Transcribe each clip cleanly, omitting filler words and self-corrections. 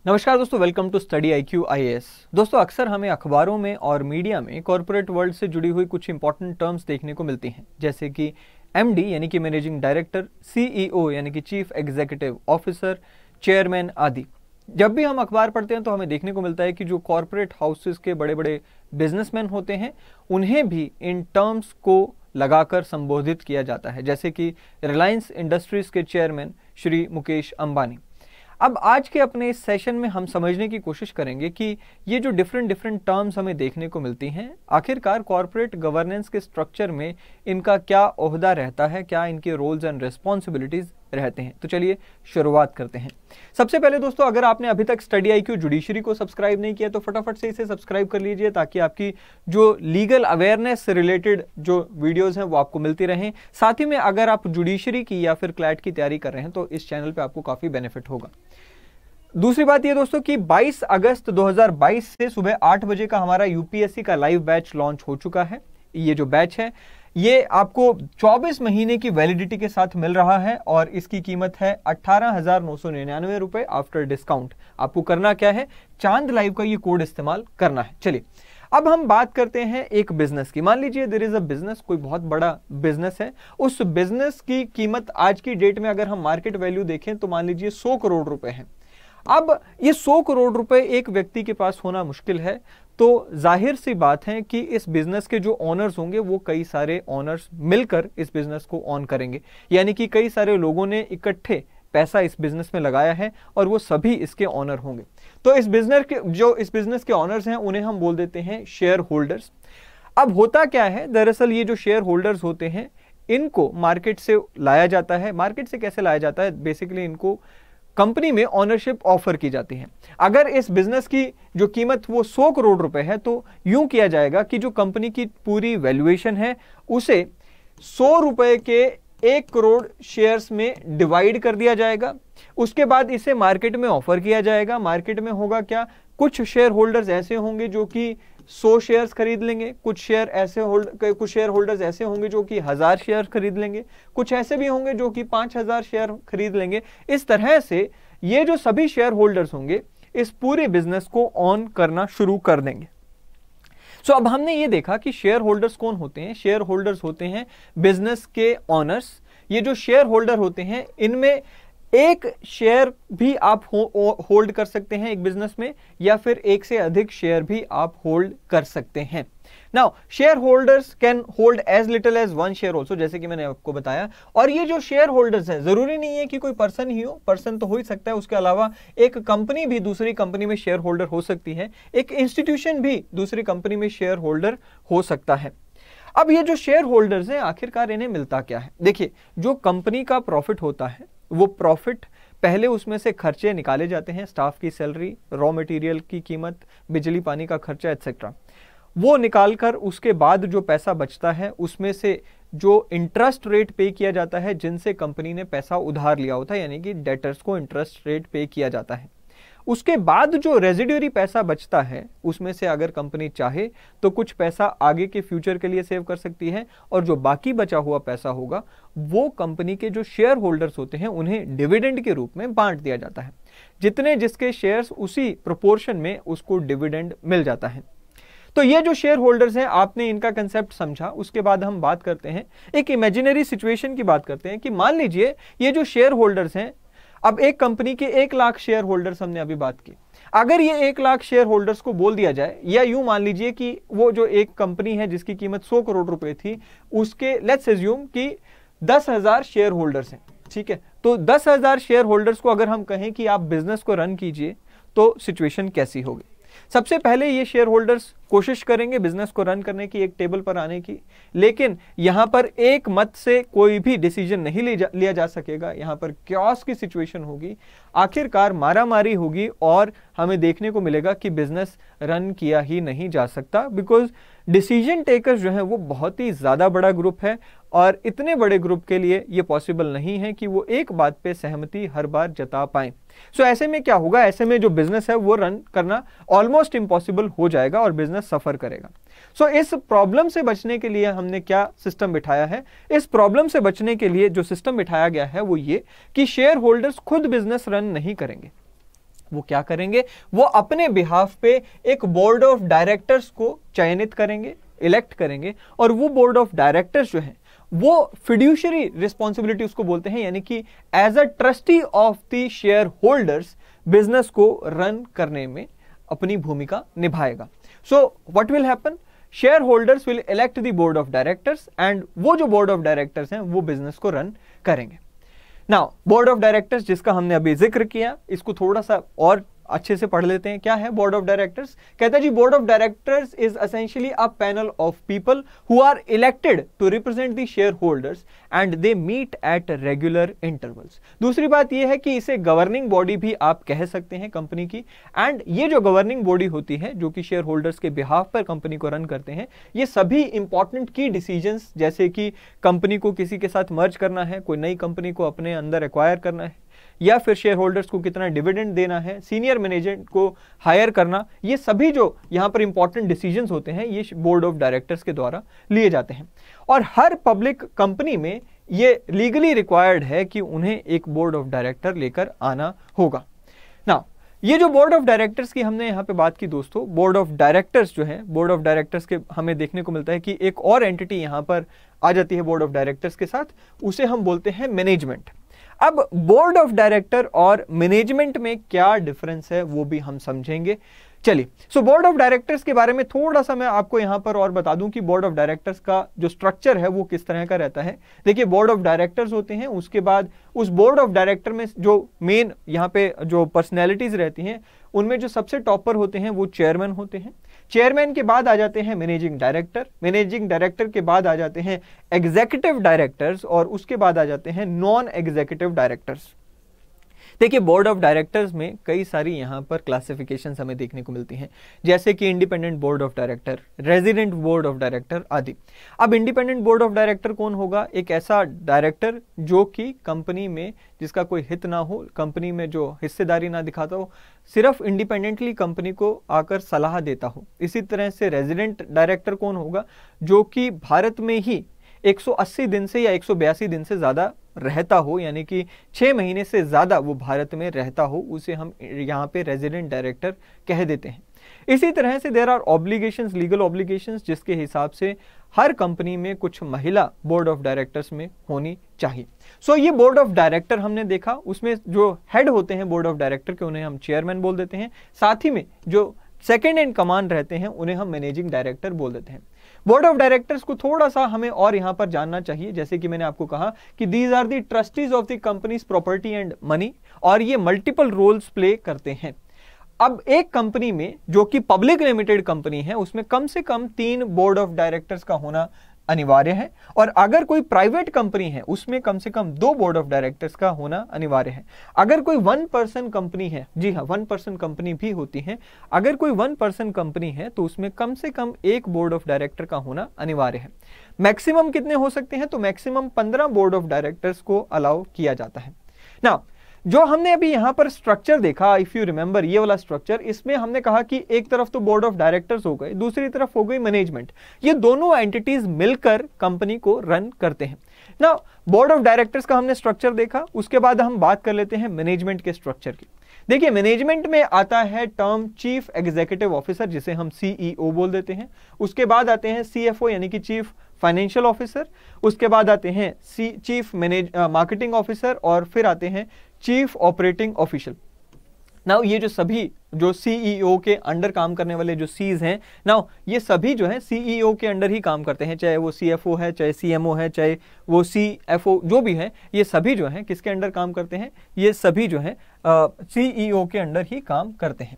नमस्कार दोस्तों, welcome to study IQ IAS। दोस्तों, अक्सर हमें अखबारों में और मीडिया में कॉर्पोरेट वर्ल्ड से जुड़ी हुई कुछ इंपॉर्टेंट टर्म्स देखने को मिलती हैं, जैसे कि MD यानी कि मैनेजिंग डायरेक्टर, CEO यानी कि चीफ एग्जीक्यूटिव ऑफिसर, चेयरमैन आदि। जब भी हम अखबार पढ़ते हैं तो हमें देखने को मिलता है कि जो कॉर्पोरेट हाउसेस के बड़े बड़े बिजनेसमैन होते हैं उन्हें भी इन टर्म्स को लगाकर संबोधित किया जाता है, जैसे कि रिलायंस इंडस्ट्रीज के चेयरमैन श्री मुकेश अंबानी। अब आज के अपने इस सेशन में हम समझने की कोशिश करेंगे कि ये जो डिफरेंट टर्म्स हमें देखने को मिलती हैं, आखिरकार कॉर्पोरेट गवर्नेंस के स्ट्रक्चर में इनका क्या ओहदा रहता है, क्या इनके रोल्स एंड रिस्पॉन्सिबिलिटीज रहते हैं। तो चलिए शुरुआत करते हैं। सबसे पहले दोस्तों, अगर आपने अभी तक स्टडी IQ जुडिशरी को सब्सक्राइब नहीं किया तो फटाफट से इसे सब्सक्राइब कर लीजिए, ताकि आपकी जो लीगल अवेयरनेस से रिलेटेड जो वीडियोस हैं वो आपको मिलती रहें। साथ ही में अगर आप जुडिशरी की या फिर क्लैट की तैयारी कर रहे हैं तो इस चैनल पे आपको काफी बेनिफिट होगा। दूसरी बात ये दोस्तों कि 22 अगस्त 2022 से सुबह 8 बजे का हमारा UPSC का लाइव बैच लॉन्च हो चुका है। ये जो बैच है ये आपको 24 महीने की वैलिडिटी के साथ मिल रहा है और इसकी कीमत है 18,999 रुपए आफ्टर डिस्काउंट। आपको करना क्या है, चांद लाइव का ये कोड इस्तेमाल करना है। चलिए अब हम बात करते हैं एक बिजनेस की। मान लीजिए देयर इज अ बिजनेस, कोई बहुत बड़ा बिजनेस है। उस बिजनेस की कीमत आज की डेट में अगर हम मार्केट वैल्यू देखें तो मान लीजिए 100 करोड़ रुपए है। अब ये 100 करोड़ रुपए एक व्यक्ति के पास होना मुश्किल है, तो जाहिर सी बात है कि इस बिजनेस के जो ओनर्स होंगे वो कई सारे ओनर्स मिलकर इस बिजनेस को ऑन करेंगे, यानी कि कई सारे लोगों ने इकट्ठे पैसा इस बिजनेस में लगाया है और वो सभी इसके ऑनर होंगे। तो इस बिजनेस के ऑनर्स हैं उन्हें हम बोल देते हैं शेयर होल्डर्स। अब होता क्या है, दरअसल ये जो शेयर होल्डर्स होते हैं इनको मार्केट से लाया जाता है। मार्केट से कैसे लाया जाता है, बेसिकली इनको कंपनी में ऑनरशिप ऑफर की जाती है। अगर इस बिजनेस की जो कीमत वो 100 करोड़ रुपए है तो यूं किया जाएगा कि जो कंपनी की पूरी वैल्यूएशन है उसे 100 रुपए के 1 करोड़ शेयर्स में डिवाइड कर दिया जाएगा। उसके बाद इसे मार्केट में ऑफर किया जाएगा। मार्केट में होगा क्या, कुछ शेयर होल्डर्स ऐसे होंगे जो कि 100 शेयर्स खरीद लेंगे, कुछ शेयर होल्डर्स ऐसे होंगे जो कि 1000 शेयर खरीद लेंगे, कुछ ऐसे भी होंगे जो कि 5000 शेयर खरीद लेंगे। इस तरह से ये जो सभी शेयर होल्डर्स होंगे इस पूरे बिजनेस को ऑन करना शुरू कर देंगे। सो अब हमने ये देखा कि शेयर होल्डर्स कौन होते हैं। शेयर होल्डर्स होते हैं बिजनेस के ऑनर्स। ये जो शेयर होल्डर होते हैं इनमें एक शेयर भी आप होल्ड कर सकते हैं एक बिजनेस में, या फिर एक से अधिक शेयर भी आप होल्ड कर सकते हैं। Now share holders can hold as little as 1 share also, जैसे कि मैंने आपको बताया। और ये जो शेयर होल्डर्स हैं जरूरी नहीं है कि कोई पर्सन ही हो, पर्सन तो हो ही सकता है, उसके अलावा एक कंपनी भी दूसरी कंपनी में शेयर होल्डर हो सकती है, एक इंस्टीट्यूशन भी दूसरी कंपनी में शेयर होल्डर हो सकता है। अब ये जो शेयर होल्डर्स हैं आखिरकार इन्हें मिलता क्या है, देखिए जो कंपनी का प्रॉफिट होता है वो प्रॉफिट पहले उसमें से खर्चे निकाले जाते हैं, स्टाफ की सैलरी, रॉ मटेरियल की कीमत, बिजली पानी का खर्चा एटसेट्रा। वो निकालकर उसके बाद जो पैसा बचता है उसमें से जो इंटरेस्ट रेट पे किया जाता है जिनसे कंपनी ने पैसा उधार लिया होता है, यानी कि डेटर्स को इंटरेस्ट रेट पे किया जाता है। उसके बाद जो रेजिड्यूरी पैसा बचता है उसमें से अगर कंपनी चाहे तो कुछ पैसा आगे के फ्यूचर के लिए सेव कर सकती है, और जो बाकी बचा हुआ पैसा होगा वो कंपनी के जो शेयर होल्डर्स होते हैं उन्हें डिविडेंड के रूप में बांट दिया जाता है। जितने जिसके शेयर्स उसी प्रोपोर्शन में उसको डिविडेंड मिल जाता है। तो ये जो शेयर होल्डर्स हैं, आपने इनका कंसेप्ट समझा। उसके बाद हम बात करते हैं एक इमेजिनरी सिचुएशन की बात करते हैं कि मान लीजिए ये जो शेयर होल्डर्स हैं, अब एक कंपनी के 1 लाख शेयर होल्डर्स हमने अभी बात की। अगर ये 1 लाख शेयर होल्डर्स को बोल दिया जाए, या यूं मान लीजिए कि वो जो एक कंपनी है जिसकी कीमत 100 करोड़ रुपए थी उसके लेट्स अज्यूम कि 10,000 शेयर होल्डर्स हैं, ठीक है। तो 10,000 शेयर होल्डर्स को अगर हम कहें कि आप बिजनेस को रन कीजिए तो सिचुएशन कैसी होगी। सबसे पहले ये शेयर होल्डर्स कोशिश करेंगे बिजनेस को रन करने की, एक टेबल पर आने की, लेकिन यहां पर एक मत से कोई भी डिसीजन नहीं लिया जा सकेगा। यहां पर क्योस की सिचुएशन होगी, आखिरकार मारामारी होगी और हमें देखने को मिलेगा कि बिजनेस रन किया ही नहीं जा सकता, बिकॉज डिसीजन टेकर्स जो है वो बहुत ही ज्यादा बड़ा ग्रुप है और इतने बड़े ग्रुप के लिए ये पॉसिबल नहीं है कि वो एक बात पे सहमति हर बार जता पाए। सो ऐसे में क्या होगा, ऐसे में जो बिजनेस है वो रन करना ऑलमोस्ट इम्पॉसिबल हो जाएगा और बिजनेस सफर करेगा। सो इस प्रॉब्लम से बचने के लिए हमने क्या सिस्टम बिठाया है, इस प्रॉब्लम से बचने के लिए जो सिस्टम बिठाया गया है वो ये कि शेयर होल्डर्स खुद बिजनेस रन नहीं करेंगे। वो क्या करेंगे, वो अपने बिहाफ पे एक बोर्ड ऑफ डायरेक्टर्स को चयनित करेंगे, इलेक्ट करेंगे, और वो बोर्ड ऑफ डायरेक्टर्स जो है वो फिड्यूशरी रिस्पॉन्सिबिलिटी उसको बोलते हैं, यानी कि as a trustee of the share holders business को रन करने में अपनी भूमिका निभाएगा। So what will happen, share holders will elect the board of directors and वो जो बोर्ड ऑफ डायरेक्टर्स हैं वो बिजनेस को रन करेंगे। नाउ बोर्ड ऑफ डायरेक्टर्स जिसका हमने अभी जिक्र किया, इसको थोड़ा सा और अच्छे से पढ़ लेते हैं। क्या है बोर्ड ऑफ डायरेक्टर्स? कहता है जी, board of directors is essentially a panel of people who are elected to represent the share holders and they meet at regular intervals. दूसरी बात यह है कि इसे गवर्निंग बॉडी भी आप कह सकते हैं कंपनी की, एंड ये जो गवर्निंग बॉडी होती है जो कि शेयर होल्डर्स के बिहाफ पर कंपनी को रन करते हैं, ये सभी इंपॉर्टेंट की डिसीजंस, जैसे कि कंपनी को किसी के साथ मर्ज करना है, कोई नई कंपनी को अपने अंदर एक्वायर करना है, या फिर शेयर होल्डर्स को कितना डिविडेंड देना है, सीनियर मैनेजमेंट को हायर करना, ये सभी जो यहां पर इंपॉर्टेंट डिसीजंस होते हैं ये बोर्ड ऑफ डायरेक्टर्स के द्वारा लिए जाते हैं। और हर पब्लिक कंपनी में ये लीगली रिक्वायर्ड है कि उन्हें एक बोर्ड ऑफ डायरेक्टर लेकर आना होगा। नाउ ये जो बोर्ड ऑफ डायरेक्टर्स की हमने यहाँ पे बात की दोस्तों, बोर्ड ऑफ डायरेक्टर्स जो है, बोर्ड ऑफ डायरेक्टर्स के हमें देखने को मिलता है कि एक और एंटिटी यहाँ पर आ जाती है बोर्ड ऑफ डायरेक्टर्स के साथ, उसे हम बोलते हैं मैनेजमेंट। अब बोर्ड ऑफ डायरेक्टर और मैनेजमेंट में क्या डिफरेंस है वो भी हम समझेंगे। चलिए, सो बोर्ड ऑफ डायरेक्टर्स के बारे में थोड़ा सा मैं आपको यहां पर और बता दूं कि बोर्ड ऑफ डायरेक्टर्स का जो स्ट्रक्चर है वो किस तरह का रहता है। देखिए, बोर्ड ऑफ डायरेक्टर्स होते हैं, उसके बाद उस बोर्ड ऑफ डायरेक्टर में जो मेन यहां पे जो पर्सनैलिटीज रहती हैं उनमें जो सबसे टॉपर होते हैं वो चेयरमैन होते हैं। चेयरमैन के बाद आ जाते हैं मैनेजिंग डायरेक्टर, मैनेजिंग डायरेक्टर के बाद आ जाते हैं एग्जीक्यूटिव डायरेक्टर्स, और उसके बाद आ जाते हैं नॉन एग्जीक्यूटिव डायरेक्टर्स। देखिए, बोर्ड ऑफ डायरेक्टर्स में कई सारी यहां पर क्लासिफिकेशंस हमें देखने को मिलती हैं, जैसे कि independent board of director, resident board of director आदि। अब इंडिपेंडेंट बोर्ड ऑफ डायरेक्टर कौन होगा? एक ऐसा डायरेक्टर जो कि कंपनी में जिसका कोई हित ना हो, कंपनी में जो हिस्सेदारी ना दिखाता हो, सिर्फ इंडिपेंडेंटली कंपनी को आकर सलाह देता हो। इसी तरह से रेजिडेंट डायरेक्टर कौन होगा? जो कि भारत में ही 180 दिन से या 182 दिन से ज्यादा रहता हो, यानी कि 6 महीने से ज्यादा वो भारत में रहता हो, उसे हम यहाँ पे रेजिडेंट डायरेक्टर कह देते हैं। इसी तरह से there are obligations, legal obligations, जिसके हिसाब से हर कंपनी में कुछ महिला बोर्ड ऑफ डायरेक्टर्स में होनी चाहिए। सो ये बोर्ड ऑफ डायरेक्टर हमने देखा, उसमें जो हेड होते हैं बोर्ड ऑफ डायरेक्टर के उन्हें हम चेयरमैन बोल देते हैं, साथ ही में जो सेकेंड इन कमांड रहते हैं उन्हें हम मैनेजिंग डायरेक्टर बोल देते हैं। बोर्ड ऑफ डायरेक्टर्स को थोड़ा सा हमें और यहां पर जानना चाहिए, जैसे कि मैंने आपको कहा कि these are the trustees of the company's property and money, और ये मल्टीपल रोल्स प्ले करते हैं। अब एक कंपनी में जो कि पब्लिक लिमिटेड कंपनी है उसमें कम से कम 3 बोर्ड ऑफ डायरेक्टर्स का होना अनिवार्य है, और अगर कोई प्राइवेट कंपनी है उसमें कम से कम 2 बोर्ड ऑफ डायरेक्टर्स का होना अनिवार्य है। अगर कोई 1 पर्सन कंपनी है, जी हाँ 1 पर्सन कंपनी भी होती है, अगर कोई 1 पर्सन कंपनी है तो उसमें कम से कम 1 बोर्ड ऑफ डायरेक्टर का होना अनिवार्य है। मैक्सिमम कितने हो सकते हैं? तो मैक्सिमम 15 बोर्ड ऑफ डायरेक्टर्स को अलाउ किया जाता है। नाउ जो हमने अभी यहां पर स्ट्रक्चर देखा, इफ यू रिमेंबर ये वाला स्ट्रक्चर, इसमें हमने कहा कि एक तरफ तो बोर्ड ऑफ डायरेक्टर्स हो गए, दूसरी तरफ हो गई मैनेजमेंट। ये दोनों एंटिटीज मिलकर कंपनी को रन करते हैं। ना बोर्ड ऑफ डायरेक्टर्स का हमने स्ट्रक्चर देखा, उसके बाद हम बात कर लेते हैं मैनेजमेंट के स्ट्रक्चर की। देखिए, मैनेजमेंट में आता है टर्म चीफ एग्जीक्यूटिव ऑफिसर, जिसे हम सीईओ बोल देते हैं। उसके बाद आते हैं सीएफओ यानी कि चीफ फाइनेंशियल ऑफिसर, उसके बाद आते हैं चीफ मार्केटिंग ऑफिसर, और फिर आते हैं चीफ ऑपरेटिंग ऑफिशियल। नाउ ये जो सभी जो सीईओ के अंडर काम करने वाले जो सीज हैं, नाउ ये सभी जो है सीईओ के अंडर ही काम करते हैं, चाहे वो सीएफओ है, चाहे सीएमओ है, चाहे वो सीएफओ जो भी है, ये सभी जो है किसके अंडर काम करते हैं? ये सभी जो है सीईओ के अंडर ही काम करते हैं।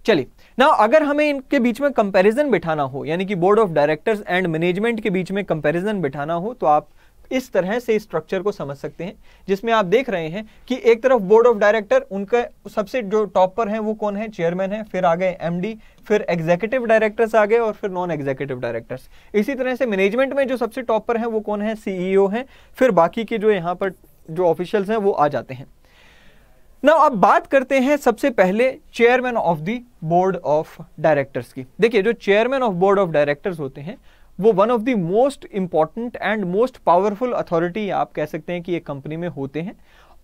चलिए, नाउ अगर हमें इनके बीच में कंपैरिजन बिठाना हो, यानी कि board of directors and management के बीच में कंपैरिजन बिठाना हो, तो आप इस तरह से स्ट्रक्चर को समझ सकते हैं, जिसमें आप देख रहे हैं कि एक तरफ बोर्ड ऑफ डायरेक्टर, उनका सबसे जो टॉप पर है वो कौन है? चेयरमैन है, फिर आ गए एमडी, फिर एग्जीक्यूटिव डायरेक्टर्स आ गए, और फिर नॉन एग्जीक्यूटिव डायरेक्टर्स। इसी तरह से मैनेजमेंट में जो सबसे टॉप पर है वो कौन है? सीईओ है, फिर बाकी के जो यहाँ पर जो ऑफिशियल्स हैं वो आ जाते हैं। ना अब बात करते हैं सबसे पहले chairman of the board of directors की। देखिए, जो chairman of board of directors होते हैं वो one of the most important and most powerful authority आप कह सकते हैं कि एक कंपनी में होते हैं,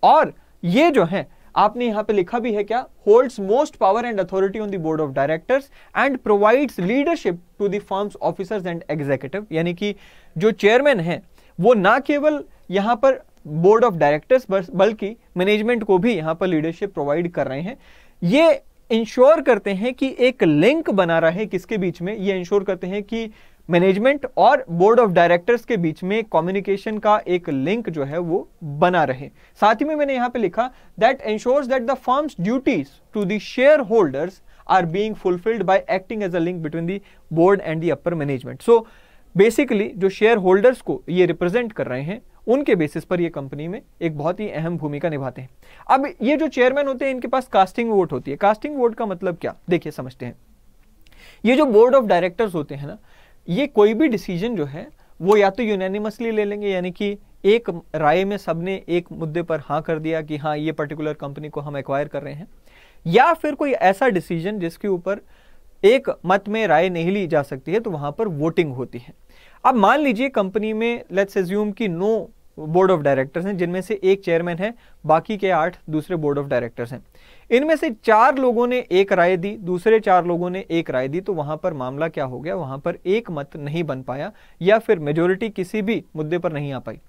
और ये जो है आपने यहां पे लिखा भी है क्या, holds most power and authority on the board of directors and provides leadership to the firm's officers and executive, यानी कि जो चेयरमैन है वो ना केवल यहां पर बोर्ड ऑफ डायरेक्टर्स बल्कि मैनेजमेंट को भी यहां पर लीडरशिप प्रोवाइड कर रहे हैं। ये इंश्योर करते हैं कि एक लिंक बना रहे किसके बीच में, ये इंश्योर करते हैं कि मैनेजमेंट और बोर्ड ऑफ डायरेक्टर्स के बीच में कम्युनिकेशन का एक लिंक जो है वो बना रहे। साथ ही में मैंने यहां पे लिखा that ensures that the firm's duties to the share holders are being fulfilled by acting as a link between the board and the upper management. So basically जो शेयर होल्डर्स को ये रिप्रेजेंट कर रहे हैं उनके बेसिस पर ये company में एक बहुत ही अहम भूमिका निभाते हैं। अब ये जो चेयरमैन होते हैं इनके पास कास्टिंग वोट होती है। कास्टिंग वोट का मतलब क्या, देखिए समझते हैं। ये जो बोर्ड ऑफ डायरेक्टर्स होते हैं ना, ये कोई भी डिसीजन जो है वो या तो यूनानिमसली ले लेंगे, यानी कि एक राय में सबने एक मुद्दे पर हाँ कर दिया कि हाँ ये पर्टिकुलर कंपनी को हम एक्वायर कर रहे हैं, या फिर कोई ऐसा डिसीजन जिसके ऊपर एक मत में राय नहीं ली जा सकती है तो वहां पर वोटिंग होती है। अब मान लीजिए कंपनी में लेट्स अज्यूम कि 9 बोर्ड ऑफ डायरेक्टर्स हैं, जिनमें से एक चेयरमैन है, बाकी के 8 दूसरे बोर्ड ऑफ डायरेक्टर्स हैं। इनमें से 4 लोगों ने एक राय दी, दूसरे 4 लोगों ने एक राय दी, तो वहां पर मामला क्या हो गया, वहां पर एक मत नहीं बन पाया या फिर मेजोरिटी किसी भी मुद्दे पर नहीं आ पाई।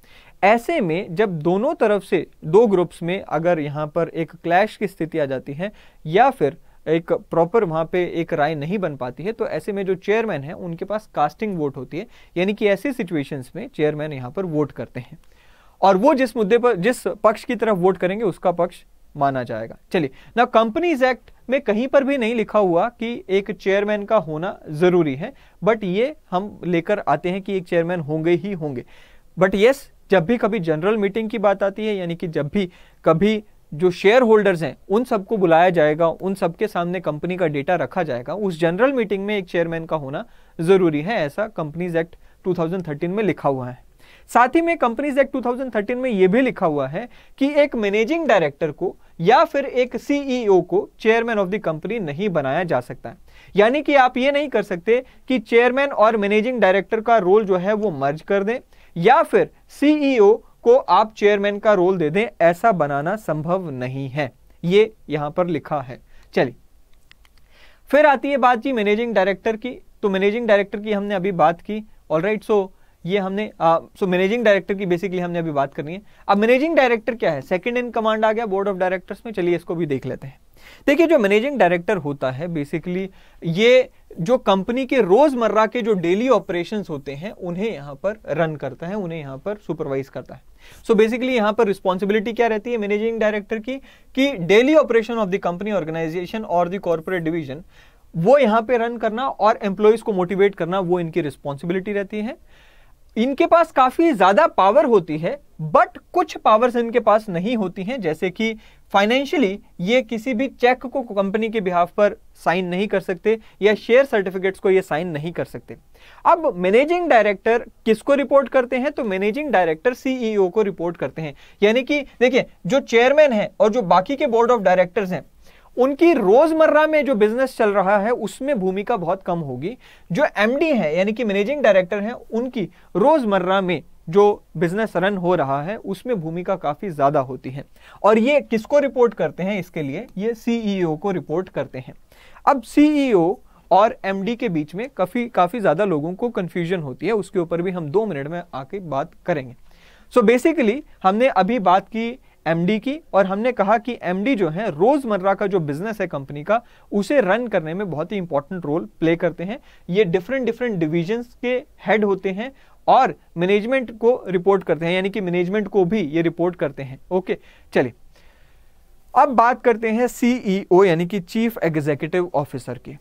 ऐसे में जब दोनों तरफ से 2 ग्रुप्स में अगर यहां पर एक क्लैश की स्थिति आ जाती है या फिर एक प्रॉपर वहां पे एक राय नहीं बन पाती है, तो ऐसे में जो चेयरमैन है उनके पास कास्टिंग वोट होती है, यानी कि ऐसी सिचुएशंस में चेयरमैन यहां पर वोट करते हैं और वो जिस मुद्दे पर जिस पक्ष की तरफ वोट करेंगे उसका पक्ष माना जाएगा। चलिए ना, कंपनीज एक्ट में कहीं पर भी नहीं लिखा हुआ कि एक चेयरमैन का होना जरूरी है, बट ये हम लेकर आते हैं कि एक चेयरमैन होंगे ही होंगे। बट यस, जब भी कभी जनरल मीटिंग की बात आती है, यानी कि जब भी कभी जो शेयर होल्डर्स हैं उन सबको बुलाया जाएगा, उन सबके सामने कंपनी का डेटा रखा जाएगा, उस जनरल मीटिंग में एक चेयरमैन का होना जरूरी है, ऐसा कंपनीज एक्ट 2013 में लिखा हुआ है। साथ ही में कंपनीज एक्ट 2013 में यह भी लिखा हुआ है कि एक मैनेजिंग डायरेक्टर को या फिर एक सीईओ को चेयरमैन ऑफ द कंपनी नहीं बनाया जा सकता है। यानी कि आप ये नहीं कर सकते कि चेयरमैन और मैनेजिंग डायरेक्टर का रोल जो है वो मर्ज कर दें या फिर सीईओ को आप चेयरमैन का रोल दे दें, ऐसा बनाना संभव नहीं है, ये यहां पर लिखा है। चलिए फिर आती है बात जी मैनेजिंग डायरेक्टर की। तो मैनेजिंग डायरेक्टर की हमने अभी बात की, ऑलराइट। सो ये हमने मैनेजिंग डायरेक्टर की बेसिकली हमने अभी बात करनी है। अब मैनेजिंग डायरेक्टर क्या है, सेकंड इन कमांड आ गया बोर्ड ऑफ डायरेक्टर्स में। चलिए इसको भी देख लेते हैं। देखिए जो मैनेजिंग डायरेक्टर होता है बेसिकली ये जो कंपनी के रोजमर्रा के जो डेली ऑपरेशंस होते हैं उन्हें यहां पर रन करता है, उन्हें यहां पर सुपरवाइज करता है। सो बेसिकली यहां पर रिस्पॉन्सिबिलिटी क्या रहती है मैनेजिंग डायरेक्टर की, कि daily operation of the company, organization और द कॉर्पोरेट डिवीजन वो यहां पे रन करना और एम्प्लॉइज को मोटिवेट करना, वो इनकी रिस्पॉन्सिबिलिटी रहती है। इनके पास काफी ज्यादा पावर होती है, बट कुछ पावर्स इनके पास नहीं होती हैं, जैसे कि फाइनेंशियली ये किसी भी चेक को कंपनी के बिहाफ पर साइन नहीं कर सकते या शेयर सर्टिफिकेट्स को ये साइन नहीं कर सकते। अब मैनेजिंग डायरेक्टर किसको रिपोर्ट करते हैं, तो मैनेजिंग डायरेक्टर सीईओ को रिपोर्ट करते हैं। यानी कि देखिए जो चेयरमैन है और जो बाकी के बोर्ड ऑफ डायरेक्टर्स हैं उनकी रोजमर्रा में जो बिजनेस चल रहा है उसमें भूमिका बहुत कम होगी। जो एमडी है यानी कि मैनेजिंग डायरेक्टर हैं उनकी रोजमर्रा में जो बिजनेस रन हो रहा है उसमें भूमिका काफी ज्यादा होती है। और ये किसको रिपोर्ट करते हैं, इसके लिए ये सीईओ को रिपोर्ट करते हैं। अब सीईओ और एमडी के बीच में काफी ज्यादा लोगों को कंफ्यूजन होती है, उसके ऊपर भी हम 2 मिनट में आके बात करेंगे। सो बेसिकली हमने अभी बात की एमडी की और हमने कहा कि एमडी जो है रोजमर्रा का जो बिजनेस है कंपनी का उसे रन करने में बहुत ही इंपॉर्टेंट रोल प्ले करते हैं। ये डिफरेंट डिविजन्स के हेड होते हैं और मैनेजमेंट को रिपोर्ट करते हैं, यानी कि मैनेजमेंट को भी ये रिपोर्ट करते हैं। ओके चलिए अब बात करते हैं सीईओ यानी कि चीफ एग्जीक्यूटिव ऑफिसर की।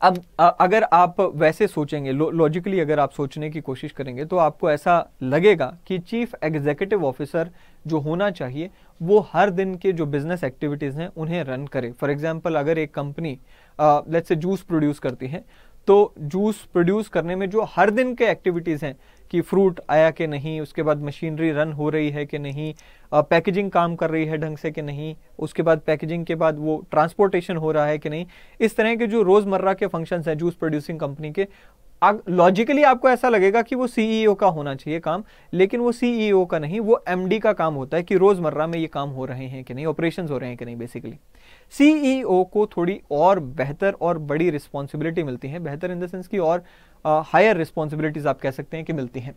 अब अगर आप वैसे सोचेंगे, लॉजिकली अगर आप सोचने की कोशिश करेंगे तो आपको ऐसा लगेगा कि चीफ एग्जीक्यूटिव ऑफिसर जो होना चाहिए वो हर दिन के जो बिजनेस एक्टिविटीज हैं उन्हें रन करे। फॉर एग्जांपल अगर एक company let's say juice produce करती है तो जूस प्रोड्यूस करने में जो हर दिन के एक्टिविटीज हैं कि फ्रूट आया कि नहीं, उसके बाद मशीनरी रन हो रही है कि नहीं, पैकेजिंग काम कर रही है ढंग से कि नहीं, उसके बाद पैकेजिंग के बाद वो ट्रांसपोर्टेशन हो रहा है कि नहीं, इस तरह के जो रोजमर्रा के फंक्शंस हैं जूस प्रोड्यूसिंग कंपनी के लॉजिकली आपको ऐसा लगेगा कि वो सीईओ का होना चाहिए काम, लेकिन वो सीईओ का नहीं, वो एमडी का काम होता है कि रोजमर्रा में ये काम हो रहे हैं कि नहीं, ऑपरेशंस हो रहे हैं कि नहीं। बेसिकली सीईओ को थोड़ी और बेहतर और बड़ी रिस्पॉन्सिबिलिटी मिलती है, बेहतर इन द सेंस की और हायर रिस्पॉन्सिबिलिटीज आप कह सकते हैं कि मिलती हैं।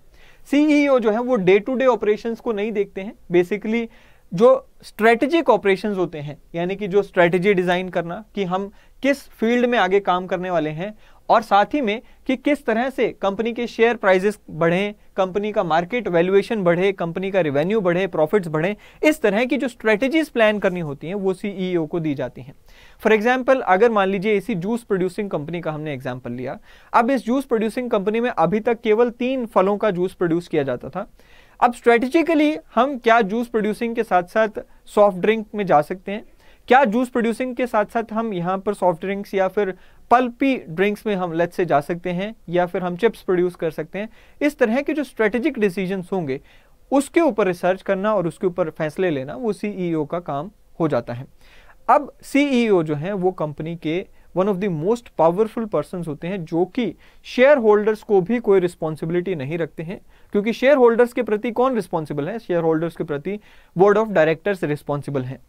सीईओ जो है वो डे टू डे ऑपरेशंस को नहीं देखते हैं, बेसिकली जो स्ट्रेटेजिक ऑपरेशंस होते हैं, यानी कि जो स्ट्रेटेजी डिजाइन करना कि हम किस फील्ड में आगे काम करने वाले हैं, और साथ ही में कि किस तरह से कंपनी के शेयर प्राइसेस बढ़ें, कंपनी का मार्केट वैल्यूएशन बढ़े, कंपनी का रेवेन्यू बढ़े, प्रॉफिट्स बढ़े, इस तरह की जो स्ट्रेटेजीज प्लान करनी होती हैं वो सीईओ को दी जाती हैं। फॉर एग्जांपल, अगर मान लीजिए इसी जूस प्रोड्यूसिंग कंपनी का हमने एग्जांपल लिया, अब इस जूस प्रोड्यूसिंग कंपनी में अभी तक केवल 3 फलों का जूस प्रोड्यूस किया जाता था। अब स्ट्रेटेजिकली हम क्या जूस प्रोड्यूसिंग के साथ साथ सॉफ्ट ड्रिंक में जा सकते हैं, क्या जूस प्रोड्यूसिंग के साथ साथ हम यहाँ पर सॉफ्ट ड्रिंक्स या फिर पल्पी ड्रिंक्स में हम लेट्स से जा सकते हैं, या फिर हम चिप्स प्रोड्यूस कर सकते हैं। इस तरह के जो स्ट्रेटेजिक डिसीजंस होंगे उसके ऊपर रिसर्च करना और उसके ऊपर फैसले लेना वो सीईओ का काम हो जाता है। अब सीईओ जो है वो कंपनी के one of the most powerful person होते हैं, जो कि शेयर होल्डर्स को भी कोई रिस्पॉन्सिबिलिटी नहीं रखते हैं, क्योंकि शेयर होल्डर्स के प्रति कौन रिस्पॉन्सिबल है? शेयर होल्डर्स के प्रति बोर्ड ऑफ डायरेक्टर्स रिस्पॉन्सिबल हैं।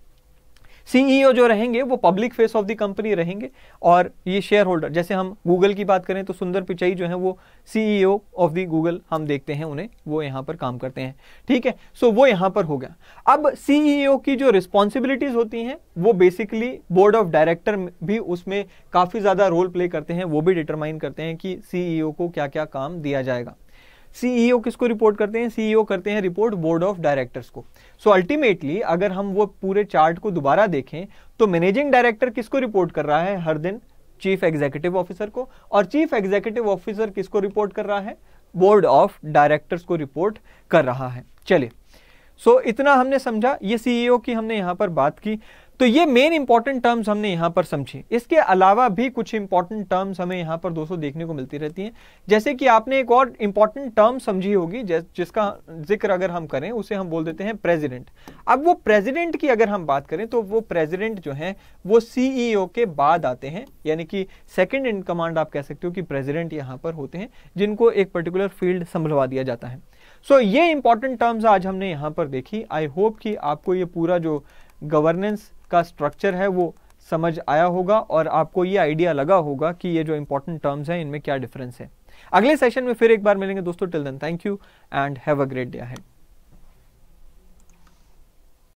सीईओ जो रहेंगे वो public face of the company रहेंगे, और ये शेयर होल्डर, जैसे हम गूगल की बात करें तो सुंदर पिचाई जो है वो सीईओ ऑफ द गूगल हम देखते हैं उन्हें, वो यहाँ पर काम करते हैं। ठीक है, सो वो यहाँ पर हो गया। अब सीईओ की जो रिस्पॉन्सिबिलिटीज होती हैं वो बेसिकली बोर्ड ऑफ डायरेक्टर भी उसमें काफी ज्यादा रोल प्ले करते हैं, वो भी डिटरमाइन करते हैं कि सीईओ को क्या क्या काम दिया जाएगा। सीईओ किसको रिपोर्ट करते हैं? सीईओ करते हैं रिपोर्ट बोर्ड ऑफ डायरेक्टर्स को। सो अल्टीमेटली अगर हम वो पूरे चार्ट को दोबारा देखें तो मैनेजिंग डायरेक्टर किसको रिपोर्ट कर रहा है हर दिन? चीफ एग्जीक्यूटिव ऑफिसर को। और चीफ एग्जीक्यूटिव ऑफिसर किसको रिपोर्ट कर रहा है? बोर्ड ऑफ डायरेक्टर्स को रिपोर्ट कर रहा है। चलिए, सो इतना हमने समझा, ये सीईओ की हमने यहां पर बात की। तो ये मेन इंपॉर्टेंट टर्म्स हमने यहां पर समझी। इसके अलावा भी कुछ इंपॉर्टेंट टर्म्स हमें यहां पर दोस्तों देखने को मिलती रहती हैं। जैसे कि आपने एक और इंपॉर्टेंट टर्म समझी होगी जिसका जिक्र अगर हम करें उसे हम बोल देते हैं प्रेसिडेंट। अब वो प्रेसिडेंट की अगर हम बात करें तो वो प्रेसिडेंट जो है वो सीईओ के बाद आते हैं, यानी कि सेकंड इन कमांड आप कह सकते हो कि प्रेसिडेंट यहां पर होते हैं, जिनको एक पर्टिकुलर फील्ड संभलवा दिया जाता है। सो ये इंपॉर्टेंट टर्म्स आज हमने यहां पर देखी। आई होप कि आपको ये पूरा जो गवर्नेंस का स्ट्रक्चर है वो समझ आया होगा और आपको ये आइडिया लगा होगा कि ये जो इंपॉर्टेंट टर्म्स हैं इनमें क्या डिफरेंस है। अगले सेशन में फिर एक बार मिलेंगे दोस्तों। Till then thank you and have a great day ahead.